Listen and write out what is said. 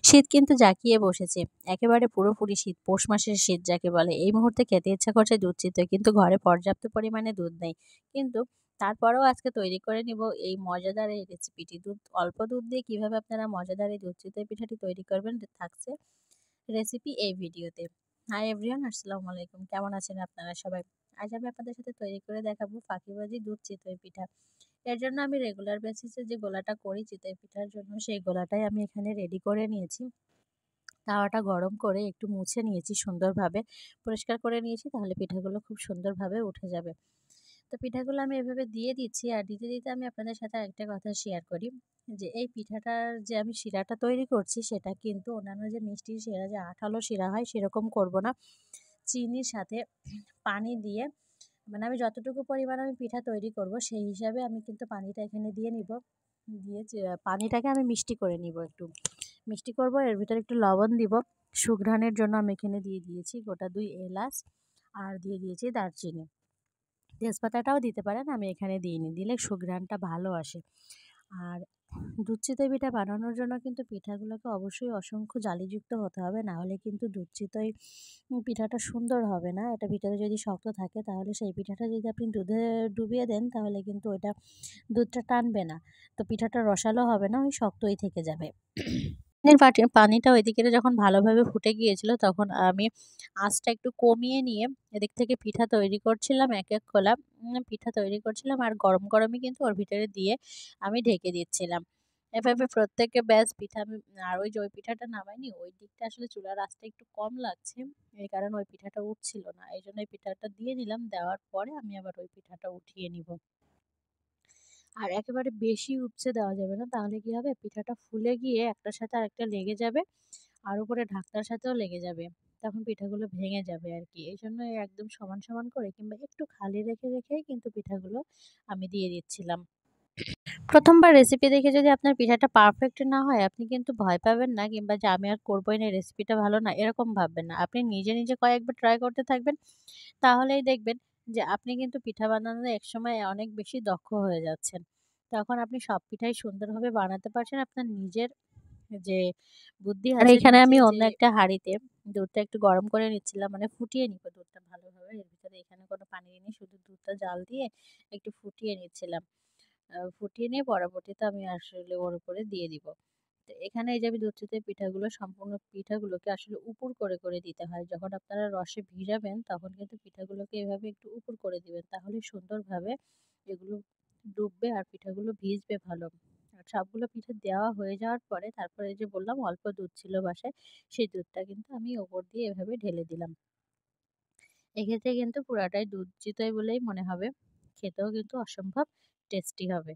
শীত কিন্তু জাঁকিয়ে বসেছে। একেবারে পুরোপুরি শীত, পৌষ মাসের শীত যাকে বলে। এই মুহূর্তে খেতে ইচ্ছা করছে দুধ চিতই, কিন্তু ঘরে পর্যাপ্ত পরিমাণে দুধ নেই। কিন্তু তারপরেও আজকে তৈরি করে নিব এই মজাদার এই রেসিপিটি। অল্প দুধ দিয়ে কিভাবে আপনারা মজাদার এই দুধ চিতই পিঠাটি তৈরি করবেন থাকছে রেসিপি এই ভিডিওতে। হাই এভরিওয়ান, আসসালামু আলাইকুম। কেমন আছেন আপনারা সবাই? আজ আমি আপনাদের সাথে তৈরি করে দেখাবো ফাঁকিবাজি দুধ চিতই পিঠা। এর জন্য আমি রেগুলার বেসিসে যে গোলাটা করি চিতই পিঠার জন্য, সেই গোলাটাই আমি এখানে রেডি করে নিয়েছি। তাওয়াটা গরম করে একটু মুছে নিয়েছি সুন্দরভাবে, পরিষ্কার করে নিয়েছি, তাহলে পিঠাগুলো খুব সুন্দরভাবে উঠে যাবে। তো পিঠাগুলো আমি এভাবে দিয়ে দিচ্ছি, আর দিতে দিতে আমি আপনাদের সাথে একটা কথা শেয়ার করি যে এই পিঠাটার যে আমি শিরাটা তৈরি করছি সেটা কিন্তু অন্যান্য যে মিষ্টির শিরা, যে আঠালো শিরা হয় সেরকম করব না। চিনির সাথে পানি দিয়ে, মানে আমি যতটুকু পরিমাণ আমি পিঠা তৈরি করব সেই হিসাবে আমি কিন্তু পানিটা এখানে দিয়ে নিব। দিয়ে পানিটাকে আমি মিষ্টি করে নিব, একটু মিষ্টি করব। এর ভিতরে একটু লবণ দিব, সুঘ্রাণের জন্য আমি এখানে দিয়ে দিয়েছি গোটা 2 এলাচ, আর দিয়ে দিয়েছি দারচিনি। তেজপাতাটাও দিতে পারেন, আমি এখানে দিইনি, দিলে সুঘ্রাণটা ভালো আসে। আর দুধ চিতই পিঠা বানানোর জন্য কিন্তু পিঠাগুলোকে অবশ্যই অসংখ্য জালিযুক্ত হতে হবে, না হলে কিন্তু দুধ চিতই পিঠাটা সুন্দর হবে না। এটা ভিতরে যদি শক্ত থাকে তাহলে সেই পিঠাটা যদি আপনি দুধে ডুবিয়ে দেন তাহলে কিন্তু ওইটা দুধটা টানবে না, তো পিঠাটা রসালো হবে না, ওই শক্তই থেকে যাবে। পানিটা ওইদিকে যখন ভালোভাবে ফুটে গিয়েছিল তখন আমি আঁচটা একটু কমিয়ে নিয়ে এদিক থেকে পিঠা তৈরি করছিলাম, এক এক কলা পিঠা তৈরি করছিলাম, আর গরম গরমই কিন্তু ওর ভিতরে দিয়ে আমি ঢেকে দিচ্ছিলাম। এভাবে প্রত্যেককে ব্যাচ পিঠা আমি, আর ওই যে ওই পিঠাটা নামাইনি, ওই দিকটা আসলে চুলার আঁচটা একটু কম লাগছে, এই কারণে ওই পিঠাটা উঠছিল না। এই জন্য এই পিঠাটা দিয়ে দিলাম, দেওয়ার পরে আমি আবার ওই পিঠাটা উঠিয়ে নিব। আর একেবারে বেশি উপচে দেওয়া যাবে না, তাহলে কি হবে, পিঠাটা ফুলে গিয়ে একটার সাথে আরেকটা লেগে যাবে, আর উপরে ঢাকনার সাথেও লেগে যাবে, তখন পিঠাগুলো ভেঙে যাবে আর কি। এই জন্য একদম সমান সমান করে কিংবা একটু খালি রেখে রেখেই কিন্তু পিঠাগুলো আমি দিয়ে দিচ্ছিলাম। প্রথমবার রেসিপি দেখে যদি আপনার পিঠাটা পারফেক্ট না হয়, আপনি কিন্তু ভয় পাবেন না, কিংবা যে আমি আর করবোই না, রেসিপিটা ভালো না, এরকম ভাববেন না। আপনি নিজে নিজে কয়েকবার ট্রাই করতে থাকবেন, তাহলেই দেখবেন যে আপনি কিন্তু পিঠা বানানোর একসময় অনেক বেশি দক্ষ হয়ে যাচ্ছেন। তখন আপনি সব পিঠাই সুন্দরভাবে বানাতে পারছেন আপনার নিজের যে বুদ্ধি আছে। আর এখানে আমি অন্য একটা হাঁড়িতে দুধটা একটু গরম করে নিচ্ছিলাম, মানে ফুটিয়ে নিব দুধটা ভালোভাবে। এর ভিতরে এখানে কোনো পানি দিইনি, শুধু দুধটা জাল দিয়ে একটু ফুটিয়ে নিচ্ছিলাম। ফুটিয়ে নিয়ে পরবর্তীতে আমি আসলে ওর উপরে দিয়ে দিব। তো এখানে এই যে আমি দুধ চিতই পিঠাগুলো, সম্পূর্ণ পিঠাগুলোকে আসলে উপুড় করে করে দিতে হয়। যখন আপনারা রসে ভিজাবেন তখন কিন্তু পিঠাগুলোকে এভাবে একটু উপুড় করে দিবেন, তাহলে সুন্দরভাবে এগুলো ডুববে আর পিঠাগুলো ভিজবে ভালো। আর সবগুলো পিঠে দেওয়া হয়ে যাওয়ার পরে তারপরে যে বললাম অল্প দুধ ছিল বাসায়, সেই দুধটা কিন্তু আমি ওপর দিয়ে এভাবে ঢেলে দিলাম। এক্ষেত্রে কিন্তু পুরাটাই দুধ চিতই বলেই মনে হবে, খেতেও কিন্তু অসম্ভব টেস্টি হবে।